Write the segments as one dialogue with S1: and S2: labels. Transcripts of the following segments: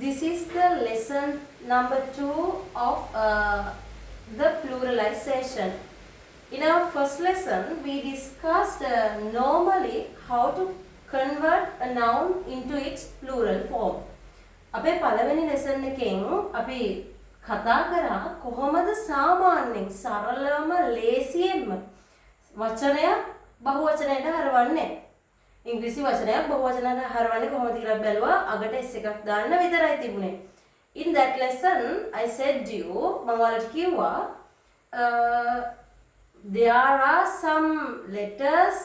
S1: This is the lesson number 2 of the pluralization. In our first lesson, we discussed normally how to convert a noun into its plural form. අපේ පළවෙනි lesson එකෙන් අපි කතා කරා කොහොමද සාමාන්‍යයෙන් සරලම ලේසියෙන්ම වචනයක් බහුවචනයට හරවන්නේ. ඉංග්‍රීසි වචනයක් බහුවචනයට හරවන්නේ කොහොමද කියලා බැලුවා. අගට s එකක් දාන්න විතරයි තිබුණේ. In that lesson I said you මම ඔයාලට කිව්වා there are some letters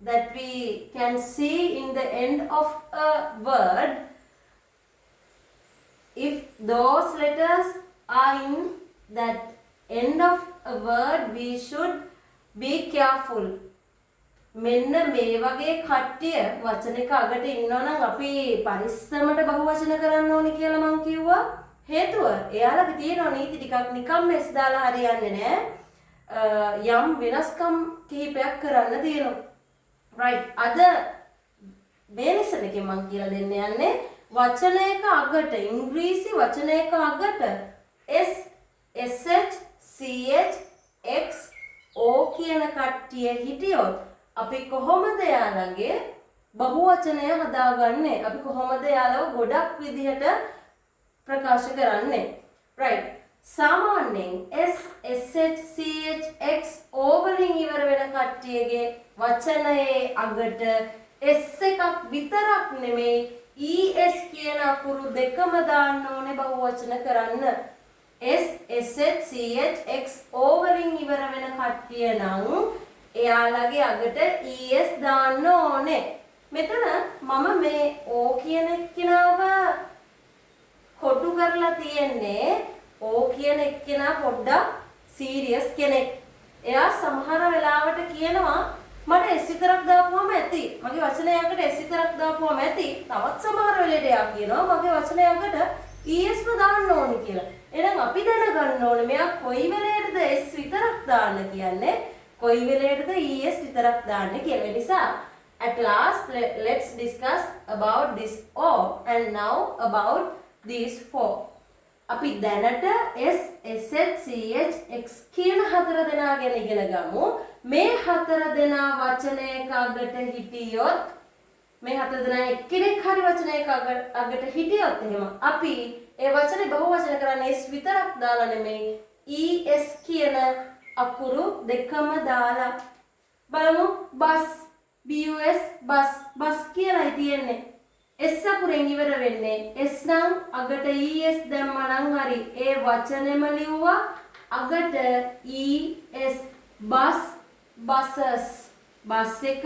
S1: that we can see in the end of a word. If those letters are in that end of a word, we should be careful. මෙන්න මේ වගේ කට්ටිය වචනයක අගට ඉන්නවා නම් අපි පරිස්සමට බහුවචන කරන්න ඕනි කියලා මම කිව්වා. හේතුව එයාලගේ තියෙන නීති ටිකක් නිකම්ම එස් දාලා හරියන්නේ නැහැ. යම් වෙනස්කම් කිහිපයක් කරන්න තියෙනවා. right. අද මේ lesson එකෙන් මම කියලා දෙන්න යන්නේ වචනයක අගට ඉංග්‍රීසි වචනයක අගට s sh ch x o කියන කට්ටිය හිටියොත් අපි කොහොමද යාළගේ බහුවචනය හදාගන්නේ? අපි කොහොමද යාළව ගොඩක් විදිහට ප්‍රකාශ කරන්නේ? right. සාමාන්‍යයෙන් s sh ch x o වලින් ඉවර වෙන කට්ටියගේ වචනයේ අගට s එකක් විතරක් නෙමෙයි es කියන අකුරු දෙකම දාන්න ඕනේ බහුවචන කරන්න. s sh ch x o වලින් ඉවර වෙන කට්ටිය නම් එයාලගේ අගට es දාන්න ඕනේ. මෙතන මම මේ o කියන එක්කෙනාව කොටු කරලා තියෙන්නේ. o කියන එක්කෙනා පොඩ්ඩක් සීරියස් කෙනෙක්. එයා සමහර වෙලාවට කියනවා මට s විතරක් දාපුවම ඇති. මගේ වචනයකට s විතරක් දාපුවම ඇති. තවත් සමහර වෙලෙට එයා කියනවා මගේ වචනයකට es ම දාන්න ඕනේ කියලා. එහෙනම් අපි දැනගන්න ඕනේ මෙයා කොයි වෙලේටද s විතරක් දාන්න කියන්නේ, කොයි වෙලේටද es විතරක් දාන්න කියලා. නිසා at last let's discuss about this o and now about these four. අපි දැනට s sh ch x කියන හතර දෙනා ගැන ඉගෙන ගමු. මේ හතර දෙනා වචනයක අගට හිටියොත් මේ හතර දෙනා එක්කෙනෙක් හරි වචනයක අගට හිටියොත් එහෙම අපි ඒ වචනේ බහුවචන කරන්නේ s විතරක් දාලා නෙමෙයි es කියන අකුරු දෙකම දාලා. බලමු bus bus bus කියලායි තියෙන්නේ. s අකුරෙන් ඉවර වෙන්නේ. s නම් අගට es දැම්මා නම් හරි. ඒ වචනේම ලිව්වා අගට es bus buses bus එක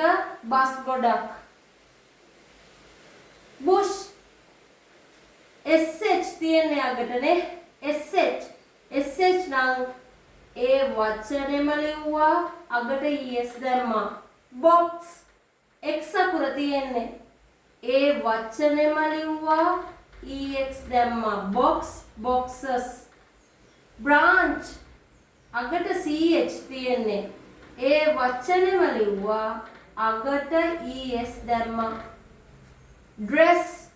S1: bus ගොඩක්. bush sh තියෙන්නේ අගටනේ. sh නම් ඒ වචනේම ලිව්වා අගට es දැම්මා. box x අකුර තියෙන්නේ. ඒ වචනේම ලිව්වා ex දැම්මා. box boxes. branch අගට ch තියෙන්නේ. ඒ වචනේම ලිව්වා අගට es දැම්මා. dress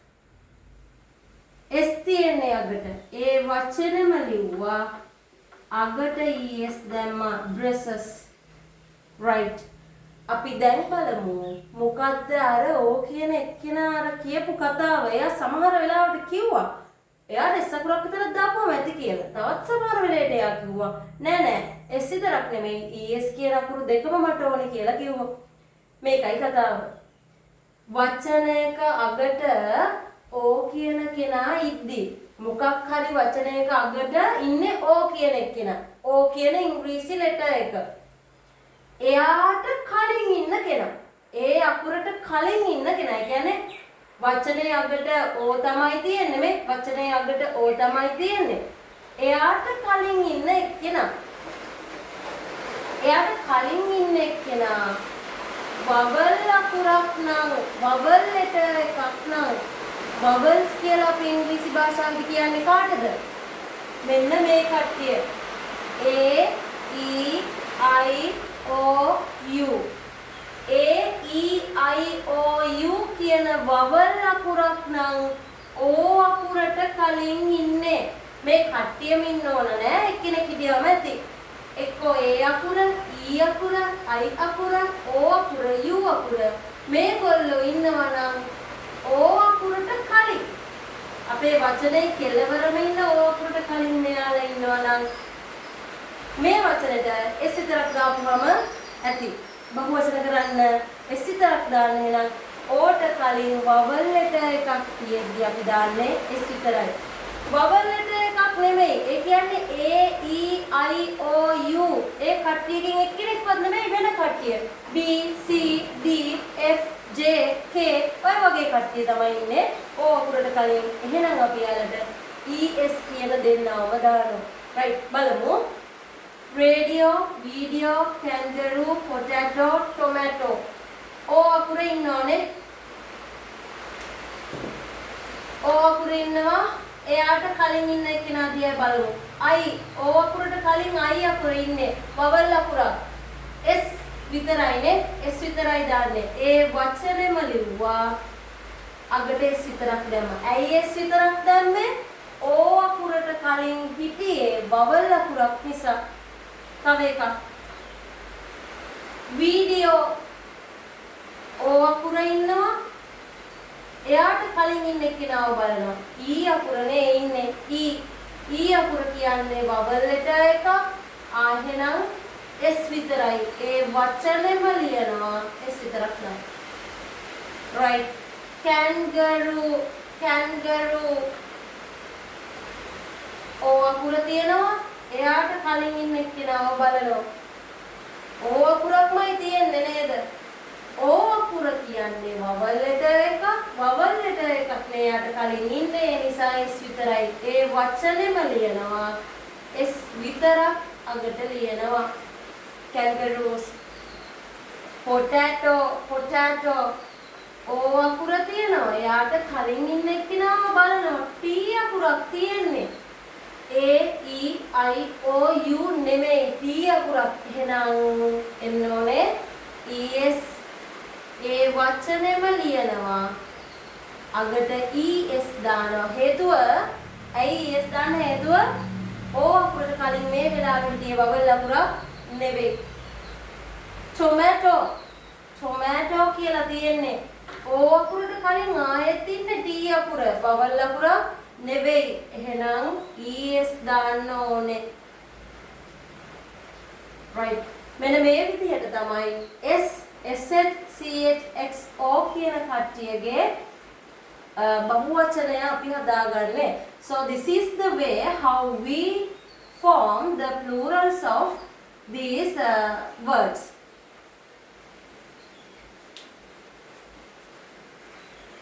S1: s තියෙන්නේ අගට. ඒ වචනේම ලිව්වා අගට es දැම්මා. dresses. right. අපි දැන් බලමු මොකද්ද අර ඕ කියන එක්කෙනා අර කියපු කතාව. එයා සමහර වෙලාවට කිව්වා එයාට s අකුරක් විතරක් දාපුවම ඇති කියලා. තවත් සමහර වෙලේට එයා කිව්වා නෑ s විතරක් නෙමෙයි es කියන අකුරු දෙකම මට ඕනේ කියලා කිව්වා. මේකයි කතාව. වචනයක අගට ඕ කියන කෙනා ඉද්දි මොකක් හරි වචනයක අගට ඉන්නේ ඕ කියන එක්කෙනා. ඕ කියන ඉංග්‍රීසි ලෙටර් එක. එයාට කලින් ඉන්න කෙනා. ඒ අකුරට කලින් ඉන්න කෙනා. ඒ කියන්නේ වචනේ අගට ඕ තමයි තියෙන්නේ. මේ වචනේ අගට ඕ තමයි තියෙන්නේ. එයාට කලින් ඉන්න එක්කෙනා. එයාට කලින් ඉන්න එක්කෙනා vowel අකුරක් නම් vowel letter එකක් නම් vowels කියලා අපි ඉංග්‍රීසි භාෂාවෙන් කියන්නේ කාටද? මෙන්න මේ කට්ටිය. a e i o u. a e i o u කියන vowel අකුරක් නම් ඕ අකුරට කලින් ඉන්නේ. මේ කට්ටියම ඉන්න ඕන නෑ. එක්කෙනෙක් හිටියම ඇති. එක්කෝ ඒ අකුර, ඊ අකුර, අයි අකුර, ඕ අකුර, යු අකුර. මේගොල්ලෝ ඉන්නවා නම් ඕ අකුරට කලින්. අපේ වචනේ කෙලවරම ඉන්න ඕ අකුරට කලින් මෙයාලා ඉන්නවා නම් මේ වචනෙට එස් විතරක් දාපුවම ඇති. බහුවචන කරන්න එස් විතරක් දාන්නේ නම් ඕට කලින් වවල් ලෙටර් එකක් තියෙද්දි අපි දාන්නේ එස් විතරයි. වවල් ලෙටර් එකක් නෙමෙයි. ඒ කියන්නේ A E I O U. ඒ කට්ටියකින් එක්කෙනෙක්වත් නෙමෙයි වෙන කට්ටිය. B C D F J K ඔය වගේ කට්ටිය තමයි ඉන්නේ. ඕ අකුරට කලින්. එහෙනම් අපි යාලට ES කියන දෙන්නවම දානවා. right බලමු. Radio, video, kangaroo, potato, tomato. ඕ අකුර ඉන්නෝනේ. ඕ අකුර ඉන්නවා. එයාට කලින් ඉන්න කෙනා දිහා බලමු. I ඕ අකුරට කලින් I අකුර ඉන්නේ. වවල් අකුරක්. S විතරයිනේ. S විතරයි දාන්නේ. ඒ වචනේම ලිව්වා. අගට S විතරක් දැම්මා. ඇයි S විතරක් දැම්මේ? ඕ අකුරට කලින් හිටියේ වවල් අකුරක් නිසා. තව එකක්. වීඩියෝ ඕ අකුර ඉන්නවා. එයාට කලින් ඉන්න කෙනාව බලනවා. ඊ අකුරනේ ඉන්නේ. ඊ අකුර කියන්නේ වවල් ලෙටර් එක. ආහෙනම් S විතරයි. ඒ වචනේම ලියනවා S විතරක් නෑ. right. kangaroo ඕ අකුර තියෙනවා. එයාට කලින් ඉන්න කෙනාව බලනවා. ඕ අකුරක්මයි තියෙන්නේ නේද? ඕ අකුර කියන්නේ වවල් ලෙටර් එකක්. වවල් ලෙටර් එකක් මෙයාට කලින් ඉන්නේ. ඒ නිසා S විතරයි. ඒ වචනේම ලියනවා. S විතරක් අගට ලියනවා. kangaroos. potato ඕ අකුර තියෙනවා. එයාට කලින් ඉන්න කෙනාව බලනවා. T අකුරක් තියෙන්නේ. A E I O U නෙමෙයි T අකුරක්. එහෙනම් එන්න ඕනේ ES. ඒ වචනේම ලියනවා. අගට ES දානවා. හේතුව ඇයි ES දාන්න හේතුව? ඕ අකුරට කලින් මේ වෙලාවට තිය වවල් අකුරක් නෙවෙයි. tomato කියලා තියෙන්නේ. ඕ අකුරට කලින් ආයෙත් ඉන්නේ T අකුර. වවල් අකුරක් නෙවෙයි. එහෙනම් ES දාන්න ඕනේ. right. මෙන්න මේ විදිහට තමයි S SH CH XO කියන කට්ටියගේ බහුවචනය අපි හදාගන්නේ. So this is the way how we form the plurals of these words.